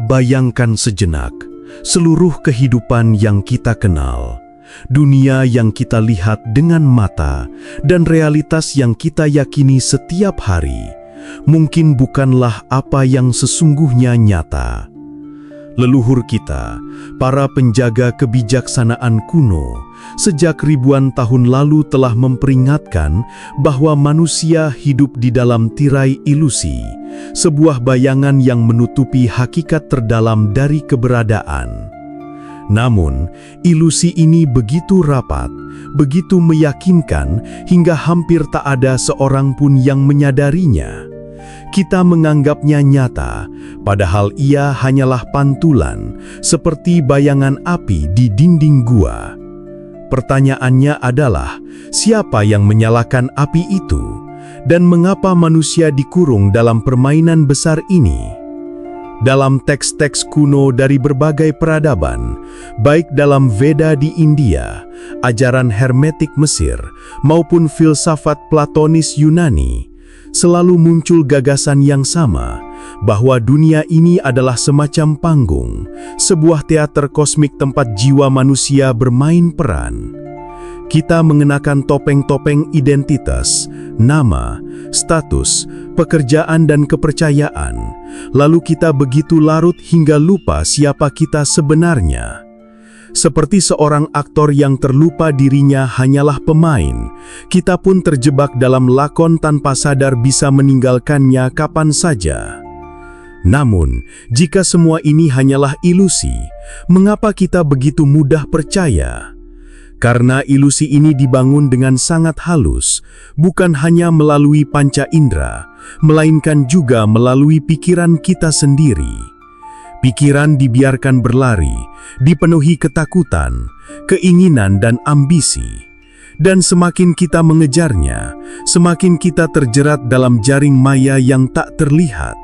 Bayangkan sejenak, seluruh kehidupan yang kita kenal, dunia yang kita lihat dengan mata, dan realitas yang kita yakini setiap hari, mungkin bukanlah apa yang sesungguhnya nyata. Leluhur kita, para penjaga kebijaksanaan kuno, sejak ribuan tahun lalu telah memperingatkan bahwa manusia hidup di dalam tirai ilusi, sebuah bayangan yang menutupi hakikat terdalam dari keberadaan. Namun, ilusi ini begitu rapat, begitu meyakinkan, hingga hampir tak ada seorang pun yang menyadarinya. Kita menganggapnya nyata, padahal ia hanyalah pantulan, seperti bayangan api di dinding gua. Pertanyaannya adalah, siapa yang menyalakan api itu? Dan mengapa manusia dikurung dalam permainan besar ini? Dalam teks-teks kuno dari berbagai peradaban, baik dalam Veda di India, ajaran Hermetik Mesir, maupun filsafat Platonis Yunani, selalu muncul gagasan yang sama, bahwa dunia ini adalah semacam panggung, sebuah teater kosmik tempat jiwa manusia bermain peran. Kita mengenakan topeng-topeng identitas, nama, status, pekerjaan dan kepercayaan, lalu kita begitu larut hingga lupa siapa kita sebenarnya. Seperti seorang aktor yang terlupa dirinya hanyalah pemain, kita pun terjebak dalam lakon tanpa sadar bisa meninggalkannya kapan saja. Namun, jika semua ini hanyalah ilusi, mengapa kita begitu mudah percaya? Karena ilusi ini dibangun dengan sangat halus, bukan hanya melalui panca indera, melainkan juga melalui pikiran kita sendiri. Pikiran dibiarkan berlari, dipenuhi ketakutan, keinginan dan ambisi. Dan semakin kita mengejarnya, semakin kita terjerat dalam jaring maya yang tak terlihat.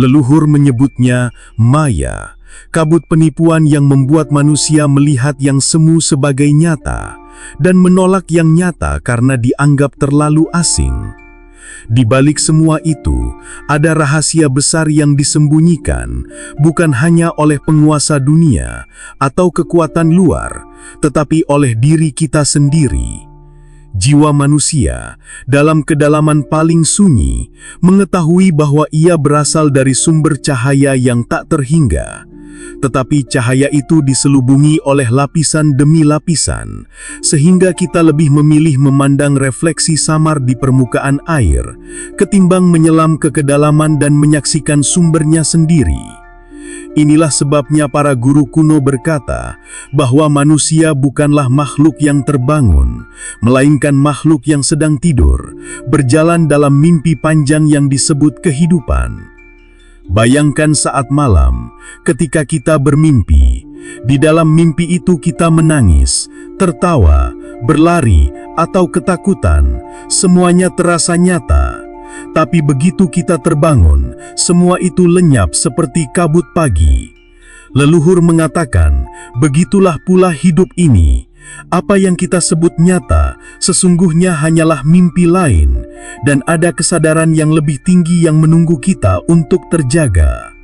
Leluhur menyebutnya maya, kabut penipuan yang membuat manusia melihat yang semu sebagai nyata, dan menolak yang nyata karena dianggap terlalu asing. Di balik semua itu, ada rahasia besar yang disembunyikan, bukan hanya oleh penguasa dunia atau kekuatan luar, tetapi oleh diri kita sendiri. Jiwa manusia, dalam kedalaman paling sunyi, mengetahui bahwa ia berasal dari sumber cahaya yang tak terhingga. Tetapi cahaya itu diselubungi oleh lapisan demi lapisan, sehingga kita lebih memilih memandang refleksi samar di permukaan air, ketimbang menyelam ke kedalaman dan menyaksikan sumbernya sendiri. Inilah sebabnya para guru kuno berkata bahwa manusia bukanlah makhluk yang terbangun, melainkan makhluk yang sedang tidur, berjalan dalam mimpi panjang yang disebut kehidupan. Bayangkan saat malam, ketika kita bermimpi, di dalam mimpi itu kita menangis, tertawa, berlari, atau ketakutan, semuanya terasa nyata. Tapi begitu kita terbangun, semua itu lenyap seperti kabut pagi. Leluhur mengatakan, begitulah pula hidup ini. Apa yang kita sebut nyata, sesungguhnya hanyalah mimpi lain, dan ada kesadaran yang lebih tinggi yang menunggu kita untuk terjaga.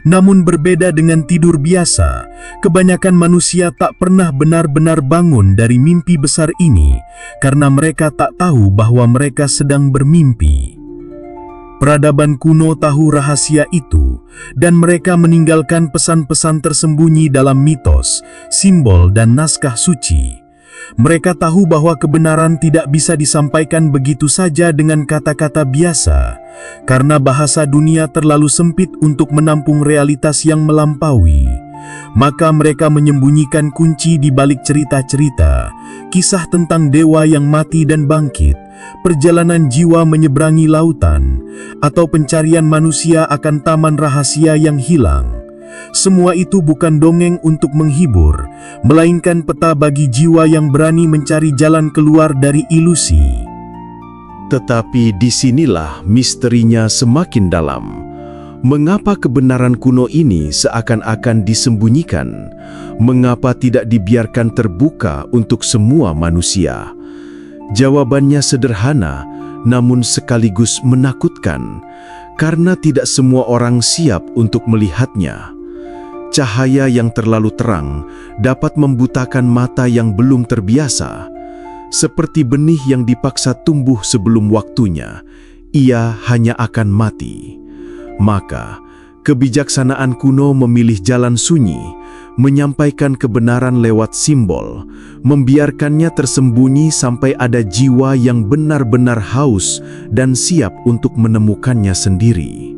Namun berbeda dengan tidur biasa, kebanyakan manusia tak pernah benar-benar bangun dari mimpi besar ini, karena mereka tak tahu bahwa mereka sedang bermimpi. Peradaban kuno tahu rahasia itu, dan mereka meninggalkan pesan-pesan tersembunyi dalam mitos, simbol, dan naskah suci. Mereka tahu bahwa kebenaran tidak bisa disampaikan begitu saja dengan kata-kata biasa, karena bahasa dunia terlalu sempit untuk menampung realitas yang melampaui. Maka mereka menyembunyikan kunci di balik cerita-cerita, kisah tentang dewa yang mati dan bangkit, perjalanan jiwa menyeberangi lautan, atau pencarian manusia akan taman rahasia yang hilang. Semua itu bukan dongeng untuk menghibur, melainkan peta bagi jiwa yang berani mencari jalan keluar dari ilusi. Tetapi disinilah misterinya semakin dalam. Mengapa kebenaran kuno ini seakan-akan disembunyikan? Mengapa tidak dibiarkan terbuka untuk semua manusia? Jawabannya sederhana, namun sekaligus menakutkan, karena tidak semua orang siap untuk melihatnya. Cahaya yang terlalu terang dapat membutakan mata yang belum terbiasa. Seperti benih yang dipaksa tumbuh sebelum waktunya, ia hanya akan mati. Maka, kebijaksanaan kuno memilih jalan sunyi, menyampaikan kebenaran lewat simbol, membiarkannya tersembunyi sampai ada jiwa yang benar-benar haus dan siap untuk menemukannya sendiri.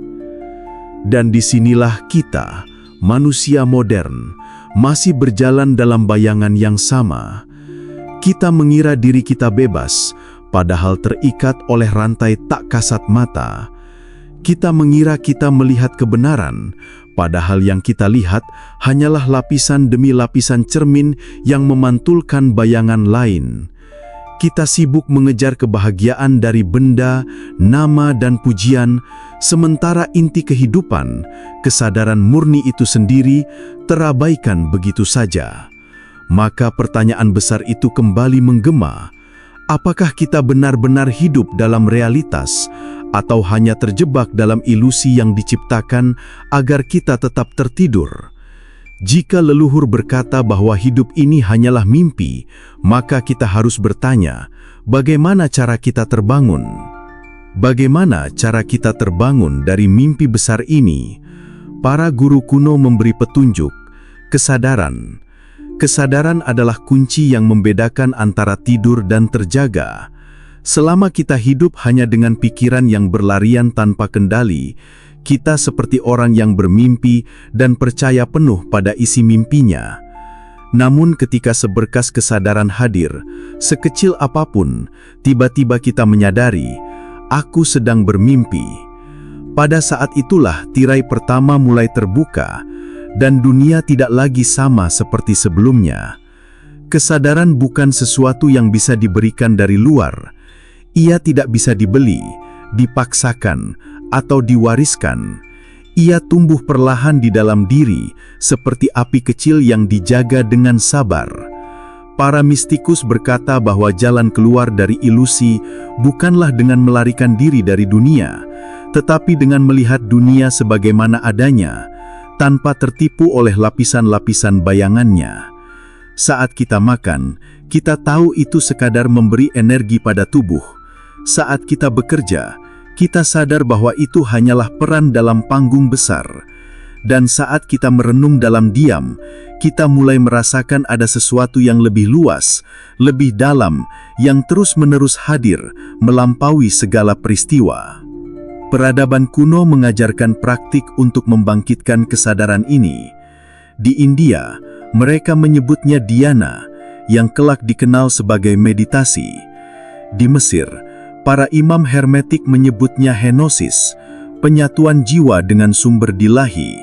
Dan disinilah kita, manusia modern, masih berjalan dalam bayangan yang sama. Kita mengira diri kita bebas, padahal terikat oleh rantai tak kasat mata. Kita mengira kita melihat kebenaran, padahal yang kita lihat hanyalah lapisan demi lapisan cermin yang memantulkan bayangan lain. Kita sibuk mengejar kebahagiaan dari benda, nama, dan pujian, sementara inti kehidupan, kesadaran murni itu sendiri, terabaikan begitu saja. Maka pertanyaan besar itu kembali menggema. Apakah kita benar-benar hidup dalam realitas, atau hanya terjebak dalam ilusi yang diciptakan agar kita tetap tertidur? Jika leluhur berkata bahwa hidup ini hanyalah mimpi, maka kita harus bertanya, bagaimana cara kita terbangun? Bagaimana cara kita terbangun dari mimpi besar ini? Para guru kuno memberi petunjuk, kesadaran. Kesadaran adalah kunci yang membedakan antara tidur dan terjaga. Selama kita hidup hanya dengan pikiran yang berlarian tanpa kendali, kita seperti orang yang bermimpi dan percaya penuh pada isi mimpinya. Namun ketika seberkas kesadaran hadir, sekecil apapun, tiba-tiba kita menyadari, aku sedang bermimpi. Pada saat itulah tirai pertama mulai terbuka, dan dunia tidak lagi sama seperti sebelumnya. Kesadaran bukan sesuatu yang bisa diberikan dari luar. Ia tidak bisa dibeli, dipaksakan, atau diwariskan. Ia tumbuh perlahan di dalam diri, seperti api kecil yang dijaga dengan sabar. Para mistikus berkata bahwa jalan keluar dari ilusi bukanlah dengan melarikan diri dari dunia, tetapi dengan melihat dunia sebagaimana adanya, tanpa tertipu oleh lapisan-lapisan bayangannya. Saat kita makan, kita tahu itu sekadar memberi energi pada tubuh. Saat kita bekerja, kita sadar bahwa itu hanyalah peran dalam panggung besar. Dan saat kita merenung dalam diam, kita mulai merasakan ada sesuatu yang lebih luas, lebih dalam, yang terus-menerus hadir, melampaui segala peristiwa. Peradaban kuno mengajarkan praktik untuk membangkitkan kesadaran ini. Di India, mereka menyebutnya dhyana, yang kelak dikenal sebagai meditasi. Di Mesir, para imam hermetik menyebutnya henosis, penyatuan jiwa dengan sumber ilahi.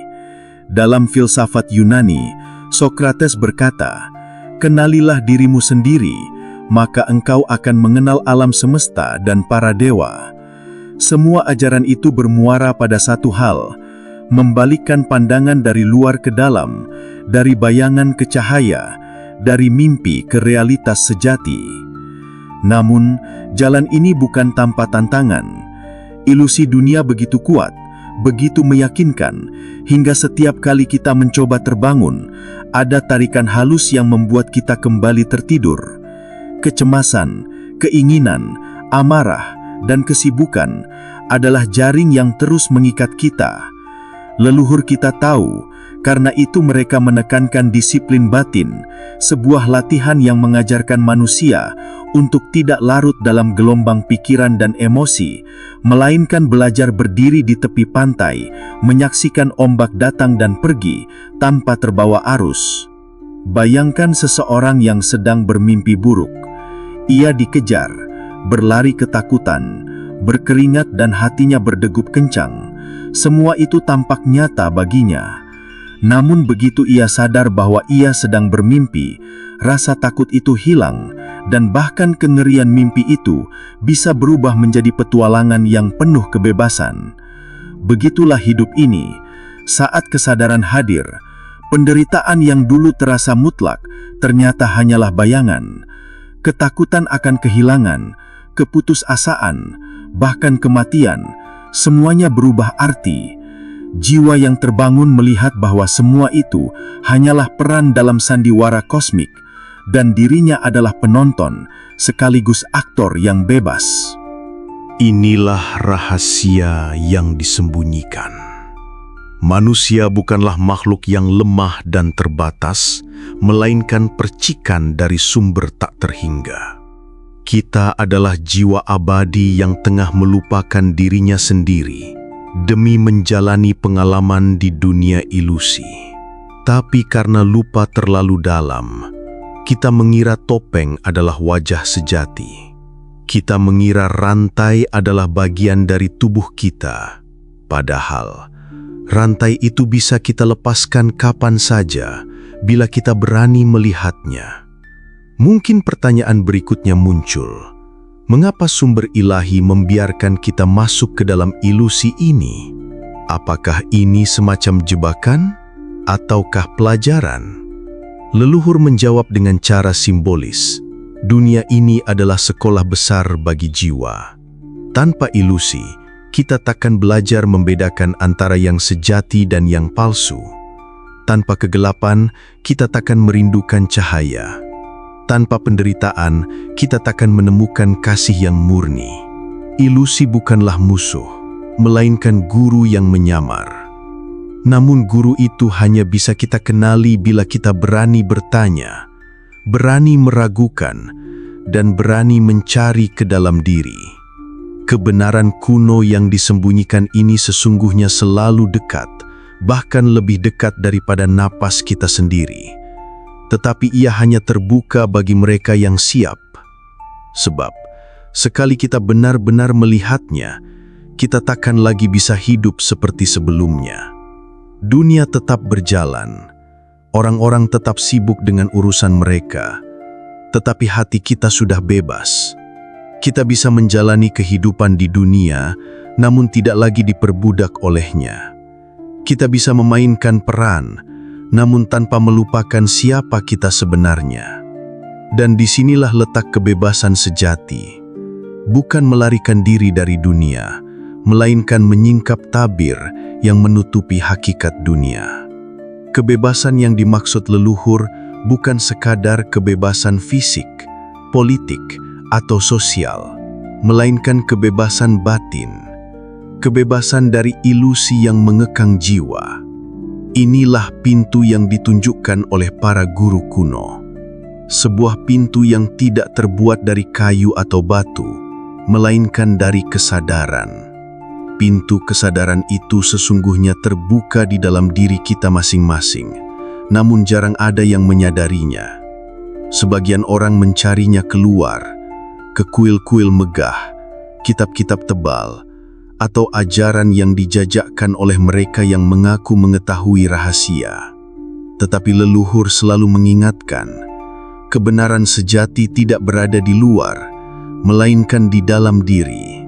Dalam filsafat Yunani, Sokrates berkata, "Kenalilah dirimu sendiri, maka engkau akan mengenal alam semesta dan para dewa." Semua ajaran itu bermuara pada satu hal, membalikkan pandangan dari luar ke dalam, dari bayangan ke cahaya, dari mimpi ke realitas sejati. Namun, jalan ini bukan tanpa tantangan. Ilusi dunia begitu kuat, begitu meyakinkan, hingga setiap kali kita mencoba terbangun, ada tarikan halus yang membuat kita kembali tertidur. Kecemasan, keinginan, amarah, dan kesibukan adalah jaring yang terus mengikat kita. Leluhur kita tahu, karena itu mereka menekankan disiplin batin, sebuah latihan yang mengajarkan manusia untuk tidak larut dalam gelombang pikiran dan emosi, melainkan belajar berdiri di tepi pantai, menyaksikan ombak datang dan pergi tanpa terbawa arus. Bayangkan seseorang yang sedang bermimpi buruk. Ia dikejar, berlari ketakutan, berkeringat dan hatinya berdegup kencang. Semua itu tampak nyata baginya. Namun begitu ia sadar bahwa ia sedang bermimpi, rasa takut itu hilang, dan bahkan kengerian mimpi itu bisa berubah menjadi petualangan yang penuh kebebasan. Begitulah hidup ini. Saat kesadaran hadir, penderitaan yang dulu terasa mutlak ternyata hanyalah bayangan. Ketakutan akan kehilangan, keputusasaan, bahkan kematian, semuanya berubah arti. jiwa yang terbangun melihat bahwa semua itu hanyalah peran dalam sandiwara kosmik dan dirinya adalah penonton sekaligus aktor yang bebas. Inilah rahasia yang disembunyikan. Manusia bukanlah makhluk yang lemah dan terbatas, melainkan percikan dari sumber tak terhingga. Kita adalah jiwa abadi yang tengah melupakan dirinya sendiri demi menjalani pengalaman di dunia ilusi. Tapi karena lupa terlalu dalam, kita mengira topeng adalah wajah sejati. Kita mengira rantai adalah bagian dari tubuh kita, padahal rantai itu bisa kita lepaskan kapan saja bila kita berani melihatnya. Mungkin pertanyaan berikutnya muncul, mengapa sumber ilahi membiarkan kita masuk ke dalam ilusi ini? Apakah ini semacam jebakan ataukah pelajaran? Leluhur menjawab dengan cara simbolis. Dunia ini adalah sekolah besar bagi jiwa. Tanpa ilusi, kita takkan belajar membedakan antara yang sejati dan yang palsu. Tanpa kegelapan, kita takkan merindukan cahaya. Tanpa penderitaan, kita takkan menemukan kasih yang murni. Ilusi bukanlah musuh, melainkan guru yang menyamar. Namun guru itu hanya bisa kita kenali bila kita berani bertanya, berani meragukan, dan berani mencari ke dalam diri. Kebenaran kuno yang disembunyikan ini sesungguhnya selalu dekat, bahkan lebih dekat daripada napas kita sendiri. Tetapi ia hanya terbuka bagi mereka yang siap. Sebab, sekali kita benar-benar melihatnya, kita takkan lagi bisa hidup seperti sebelumnya. Dunia tetap berjalan, orang-orang tetap sibuk dengan urusan mereka, tetapi hati kita sudah bebas. Kita bisa menjalani kehidupan di dunia, namun tidak lagi diperbudak olehnya. Kita bisa memainkan peran, namun tanpa melupakan siapa kita sebenarnya. Dan disinilah letak kebebasan sejati. Bukan melarikan diri dari dunia, melainkan menyingkap tabir yang menutupi hakikat dunia. Kebebasan yang dimaksud leluhur bukan sekadar kebebasan fisik, politik, atau sosial, melainkan kebebasan batin. Kebebasan dari ilusi yang mengekang jiwa. Inilah pintu yang ditunjukkan oleh para guru kuno. Sebuah pintu yang tidak terbuat dari kayu atau batu, melainkan dari kesadaran. Pintu kesadaran itu sesungguhnya terbuka di dalam diri kita masing-masing, namun jarang ada yang menyadarinya. Sebagian orang mencarinya keluar, ke kuil-kuil megah, kitab-kitab tebal, atau ajaran yang dijajakkan oleh mereka yang mengaku mengetahui rahasia. Tetapi leluhur selalu mengingatkan, kebenaran sejati tidak berada di luar, melainkan di dalam diri.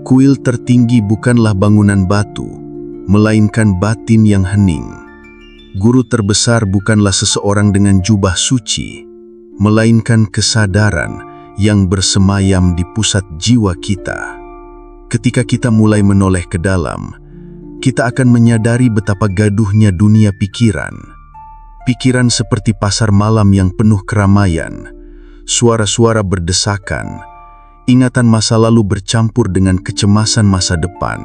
Kuil tertinggi bukanlah bangunan batu, melainkan batin yang hening. Guru terbesar bukanlah seseorang dengan jubah suci, melainkan kesadaran yang bersemayam di pusat jiwa kita. Ketika kita mulai menoleh ke dalam, kita akan menyadari betapa gaduhnya dunia pikiran. Pikiran seperti pasar malam yang penuh keramaian, suara-suara berdesakan, ingatan masa lalu bercampur dengan kecemasan masa depan.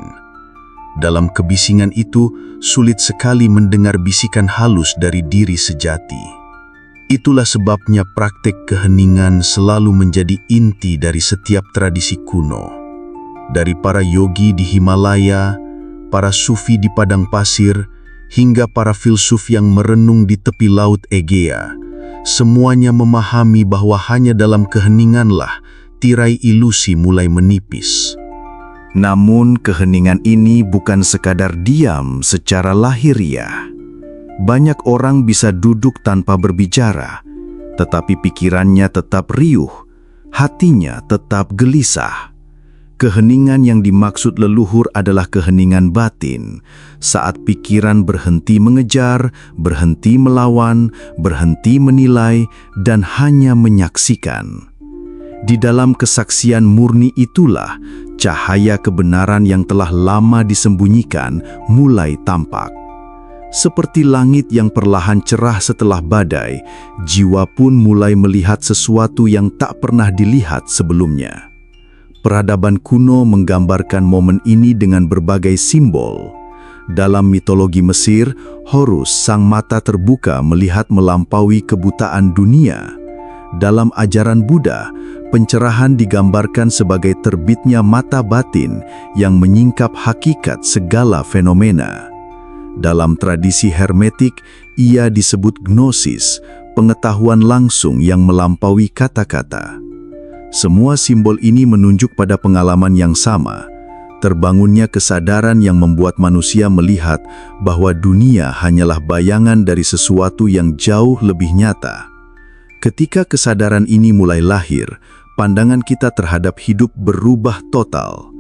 Dalam kebisingan itu, sulit sekali mendengar bisikan halus dari diri sejati. Itulah sebabnya praktek keheningan selalu menjadi inti dari setiap tradisi kuno. Dari para yogi di Himalaya, para sufi di padang pasir, hingga para filsuf yang merenung di tepi laut Egea, semuanya memahami bahwa hanya dalam keheninganlah tirai ilusi mulai menipis. Namun keheningan ini bukan sekadar diam secara lahiriah. Banyak orang bisa duduk tanpa berbicara, tetapi pikirannya tetap riuh, hatinya tetap gelisah. Keheningan yang dimaksud leluhur adalah keheningan batin, saat pikiran berhenti mengejar, berhenti melawan, berhenti menilai, dan hanya menyaksikan. Di dalam kesaksian murni itulah cahaya kebenaran yang telah lama disembunyikan mulai tampak. Seperti langit yang perlahan cerah setelah badai, jiwa pun mulai melihat sesuatu yang tak pernah dilihat sebelumnya. Peradaban kuno menggambarkan momen ini dengan berbagai simbol. Dalam mitologi Mesir, Horus, sang mata terbuka, melihat melampaui kebutaan dunia. Dalam ajaran Buddha, pencerahan digambarkan sebagai terbitnya mata batin yang menyingkap hakikat segala fenomena. Dalam tradisi hermetik, ia disebut gnosis, pengetahuan langsung yang melampaui kata-kata. Semua simbol ini menunjuk pada pengalaman yang sama, terbangunnya kesadaran yang membuat manusia melihat bahwa dunia hanyalah bayangan dari sesuatu yang jauh lebih nyata. Ketika kesadaran ini mulai lahir, pandangan kita terhadap hidup berubah total.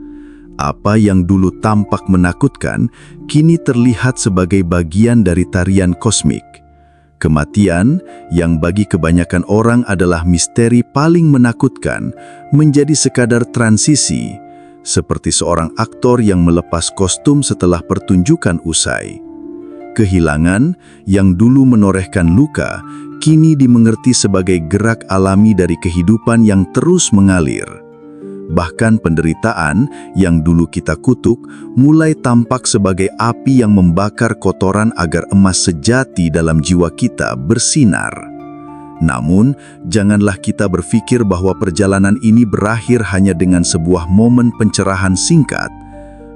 Apa yang dulu tampak menakutkan, kini terlihat sebagai bagian dari tarian kosmik. Kematian, yang bagi kebanyakan orang adalah misteri paling menakutkan, menjadi sekadar transisi, seperti seorang aktor yang melepas kostum setelah pertunjukan usai. Kehilangan, yang dulu menorehkan luka, kini dimengerti sebagai gerak alami dari kehidupan yang terus mengalir. Bahkan penderitaan yang dulu kita kutuk mulai tampak sebagai api yang membakar kotoran agar emas sejati dalam jiwa kita bersinar. Namun, janganlah kita berpikir bahwa perjalanan ini berakhir hanya dengan sebuah momen pencerahan singkat.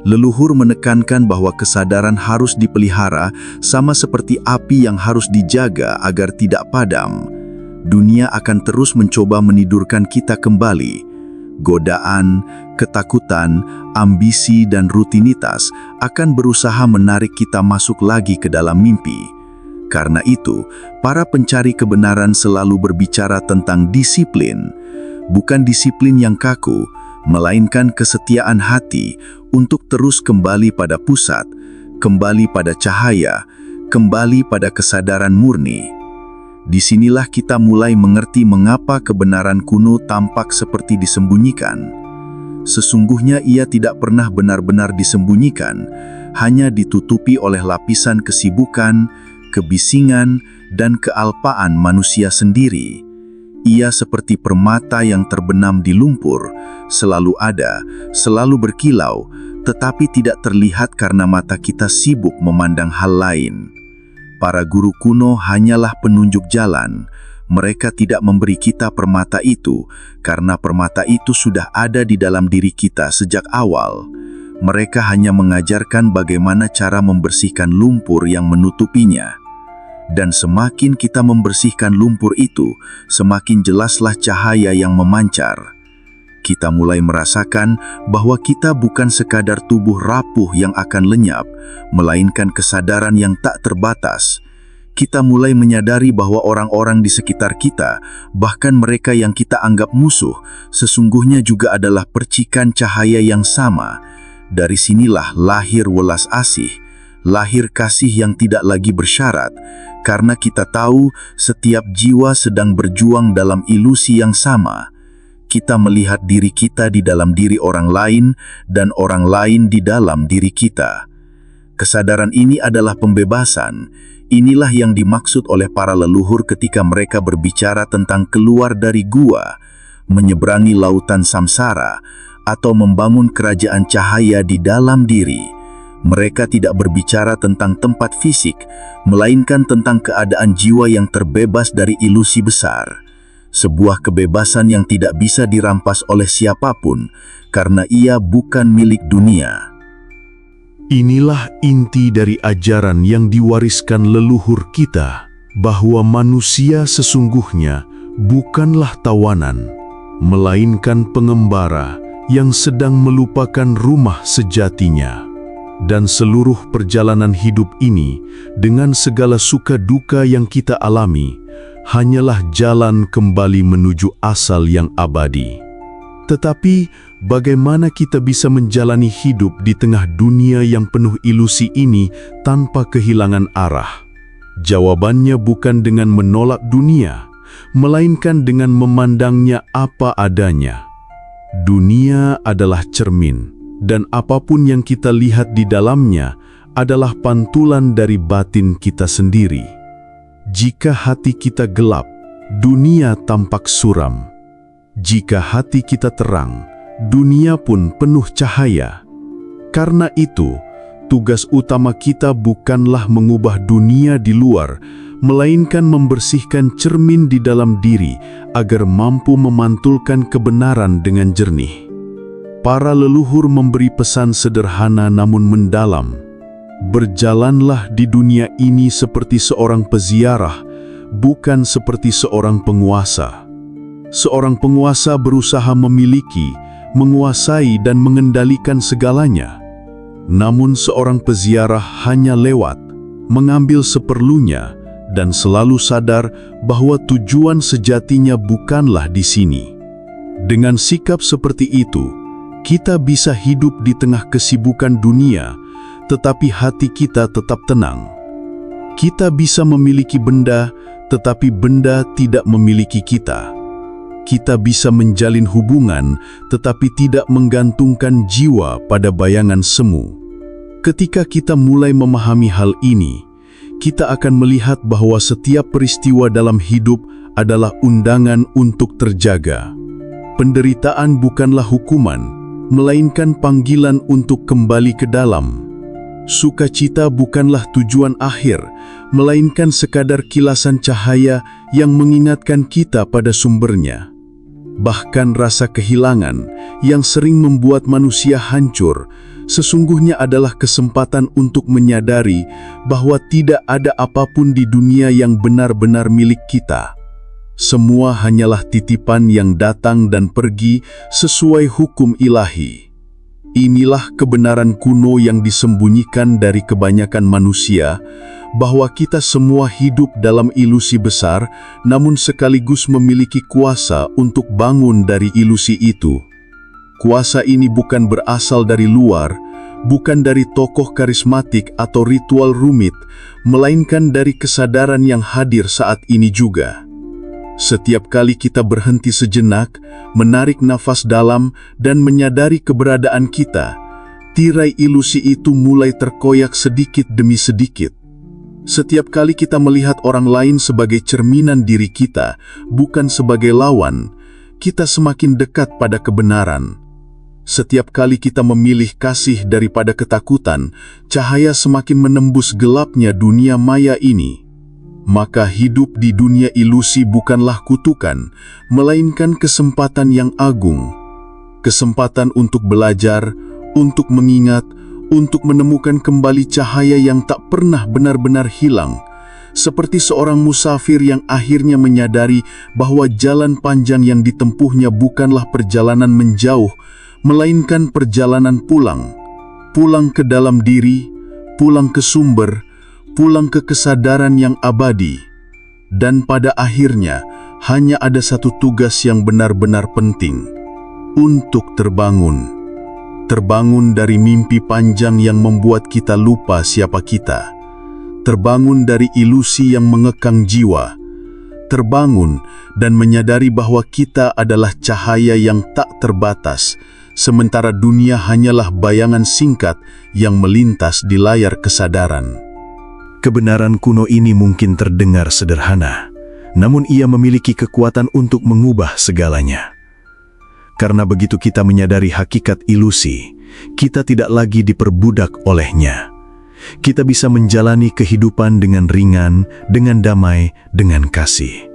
Leluhur menekankan bahwa kesadaran harus dipelihara, sama seperti api yang harus dijaga agar tidak padam. Dunia akan terus mencoba menidurkan kita kembali. Godaan, ketakutan, ambisi, dan rutinitas akan berusaha menarik kita masuk lagi ke dalam mimpi. Karena itu, para pencari kebenaran selalu berbicara tentang disiplin. Bukan disiplin yang kaku, melainkan kesetiaan hati untuk terus kembali pada pusat, kembali pada cahaya, kembali pada kesadaran murni. Disinilah kita mulai mengerti mengapa kebenaran kuno tampak seperti disembunyikan. Sesungguhnya ia tidak pernah benar-benar disembunyikan, hanya ditutupi oleh lapisan kesibukan, kebisingan, dan kealpaan manusia sendiri. Ia seperti permata yang terbenam di lumpur, selalu ada, selalu berkilau, tetapi tidak terlihat karena mata kita sibuk memandang hal lain. Para guru kuno hanyalah penunjuk jalan. Mereka tidak memberi kita permata itu, karena permata itu sudah ada di dalam diri kita sejak awal. Mereka hanya mengajarkan bagaimana cara membersihkan lumpur yang menutupinya. Dan semakin kita membersihkan lumpur itu, semakin jelaslah cahaya yang memancar. Kita mulai merasakan bahwa kita bukan sekadar tubuh rapuh yang akan lenyap, melainkan kesadaran yang tak terbatas. Kita mulai menyadari bahwa orang-orang di sekitar kita, bahkan mereka yang kita anggap musuh, sesungguhnya juga adalah percikan cahaya yang sama. Dari sinilah lahir welas asih, lahir kasih yang tidak lagi bersyarat, karena kita tahu setiap jiwa sedang berjuang dalam ilusi yang sama. Kita melihat diri kita di dalam diri orang lain dan orang lain di dalam diri kita. Kesadaran ini adalah pembebasan. Inilah yang dimaksud oleh para leluhur ketika mereka berbicara tentang keluar dari gua, menyeberangi lautan samsara, atau membangun kerajaan cahaya di dalam diri. Mereka tidak berbicara tentang tempat fisik, melainkan tentang keadaan jiwa yang terbebas dari ilusi besar. Sebuah kebebasan yang tidak bisa dirampas oleh siapapun, karena ia bukan milik dunia. Inilah inti dari ajaran yang diwariskan leluhur kita, bahwa manusia sesungguhnya bukanlah tawanan, melainkan pengembara yang sedang melupakan rumah sejatinya. Dan seluruh perjalanan hidup ini, dengan segala suka duka yang kita alami, hanyalah jalan kembali menuju asal yang abadi. Tetapi, bagaimana kita bisa menjalani hidup di tengah dunia yang penuh ilusi ini tanpa kehilangan arah? Jawabannya bukan dengan menolak dunia, melainkan dengan memandangnya apa adanya. Dunia adalah cermin, dan apapun yang kita lihat di dalamnya adalah pantulan dari batin kita sendiri. Jika hati kita gelap, dunia tampak suram. Jika hati kita terang, dunia pun penuh cahaya. Karena itu, tugas utama kita bukanlah mengubah dunia di luar, melainkan membersihkan cermin di dalam diri agar mampu memantulkan kebenaran dengan jernih. Para leluhur memberi pesan sederhana namun mendalam. Berjalanlah di dunia ini seperti seorang peziarah, bukan seperti seorang penguasa. Seorang penguasa berusaha memiliki, menguasai dan mengendalikan segalanya. Namun seorang peziarah hanya lewat, mengambil seperlunya, dan selalu sadar bahwa tujuan sejatinya bukanlah di sini. Dengan sikap seperti itu, kita bisa hidup di tengah kesibukan dunia, tetapi hati kita tetap tenang. Kita bisa memiliki benda, tetapi benda tidak memiliki kita. Kita bisa menjalin hubungan, tetapi tidak menggantungkan jiwa pada bayangan semu. Ketika kita mulai memahami hal ini, kita akan melihat bahwa setiap peristiwa dalam hidup adalah undangan untuk terjaga. Penderitaan bukanlah hukuman, melainkan panggilan untuk kembali ke dalam. Sukacita bukanlah tujuan akhir, melainkan sekadar kilasan cahaya yang mengingatkan kita pada sumbernya. Bahkan rasa kehilangan yang sering membuat manusia hancur, sesungguhnya adalah kesempatan untuk menyadari bahwa tidak ada apapun di dunia yang benar-benar milik kita. Semua hanyalah titipan yang datang dan pergi sesuai hukum ilahi. Inilah kebenaran kuno yang disembunyikan dari kebanyakan manusia, bahwa kita semua hidup dalam ilusi besar, namun sekaligus memiliki kuasa untuk bangun dari ilusi itu. Kuasa ini bukan berasal dari luar, bukan dari tokoh karismatik atau ritual rumit, melainkan dari kesadaran yang hadir saat ini juga. Setiap kali kita berhenti sejenak, menarik nafas dalam, dan menyadari keberadaan kita, tirai ilusi itu mulai terkoyak sedikit demi sedikit. Setiap kali kita melihat orang lain sebagai cerminan diri kita, bukan sebagai lawan, kita semakin dekat pada kebenaran. Setiap kali kita memilih kasih daripada ketakutan, cahaya semakin menembus gelapnya dunia maya ini. Maka hidup di dunia ilusi bukanlah kutukan, melainkan kesempatan yang agung. Kesempatan untuk belajar, untuk mengingat, untuk menemukan kembali cahaya yang tak pernah benar-benar hilang. Seperti seorang musafir yang akhirnya menyadari bahwa jalan panjang yang ditempuhnya bukanlah perjalanan menjauh, melainkan perjalanan pulang. Pulang ke dalam diri, pulang ke sumber, pulang ke kesadaran yang abadi. Dan pada akhirnya, hanya ada satu tugas yang benar-benar penting. Untuk terbangun. Terbangun dari mimpi panjang yang membuat kita lupa siapa kita. Terbangun dari ilusi yang mengekang jiwa. Terbangun dan menyadari bahwa kita adalah cahaya yang tak terbatas, sementara dunia hanyalah bayangan singkat yang melintas di layar kesadaran. Kebenaran kuno ini mungkin terdengar sederhana, namun ia memiliki kekuatan untuk mengubah segalanya. Karena begitu kita menyadari hakikat ilusi, kita tidak lagi diperbudak olehnya. Kita bisa menjalani kehidupan dengan ringan, dengan damai, dengan kasih.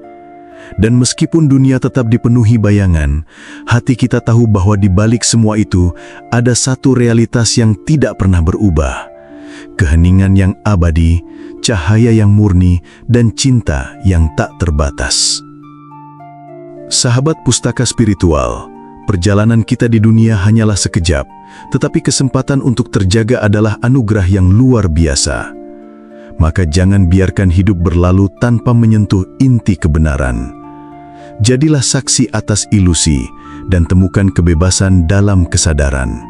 Dan meskipun dunia tetap dipenuhi bayangan, hati kita tahu bahwa di balik semua itu ada satu realitas yang tidak pernah berubah. Keheningan yang abadi, cahaya yang murni, dan cinta yang tak terbatas. Sahabat Pustaka Spiritual, perjalanan kita di dunia hanyalah sekejap, tetapi kesempatan untuk terjaga adalah anugerah yang luar biasa. Maka jangan biarkan hidup berlalu tanpa menyentuh inti kebenaran. Jadilah saksi atas ilusi dan temukan kebebasan dalam kesadaran.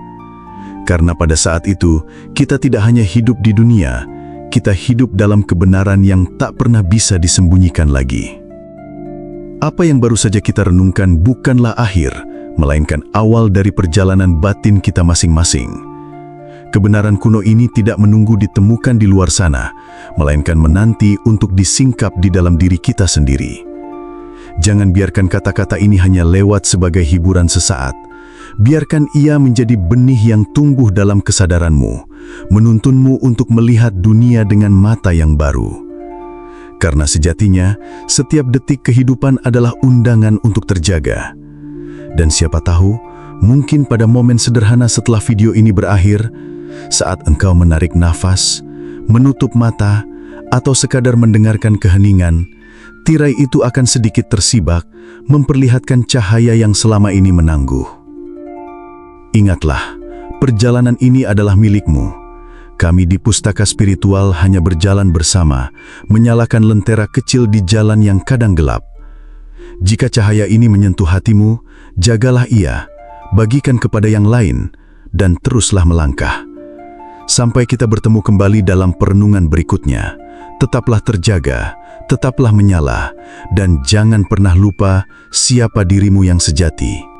Karena pada saat itu, kita tidak hanya hidup di dunia, kita hidup dalam kebenaran yang tak pernah bisa disembunyikan lagi. Apa yang baru saja kita renungkan bukanlah akhir, melainkan awal dari perjalanan batin kita masing-masing. Kebenaran kuno ini tidak menunggu ditemukan di luar sana, melainkan menanti untuk disingkap di dalam diri kita sendiri. Jangan biarkan kata-kata ini hanya lewat sebagai hiburan sesaat. Biarkan ia menjadi benih yang tumbuh dalam kesadaranmu, menuntunmu untuk melihat dunia dengan mata yang baru. Karena sejatinya, setiap detik kehidupan adalah undangan untuk terjaga. Dan siapa tahu, mungkin pada momen sederhana setelah video ini berakhir, saat engkau menarik nafas, menutup mata, atau sekadar mendengarkan keheningan, tirai itu akan sedikit tersibak, memperlihatkan cahaya yang selama ini menangguh. Ingatlah, perjalanan ini adalah milikmu. Kami di Pustaka Spiritual hanya berjalan bersama, menyalakan lentera kecil di jalan yang kadang gelap. Jika cahaya ini menyentuh hatimu, jagalah ia, bagikan kepada yang lain, dan teruslah melangkah. Sampai kita bertemu kembali dalam perenungan berikutnya, tetaplah terjaga, tetaplah menyala, dan jangan pernah lupa siapa dirimu yang sejati.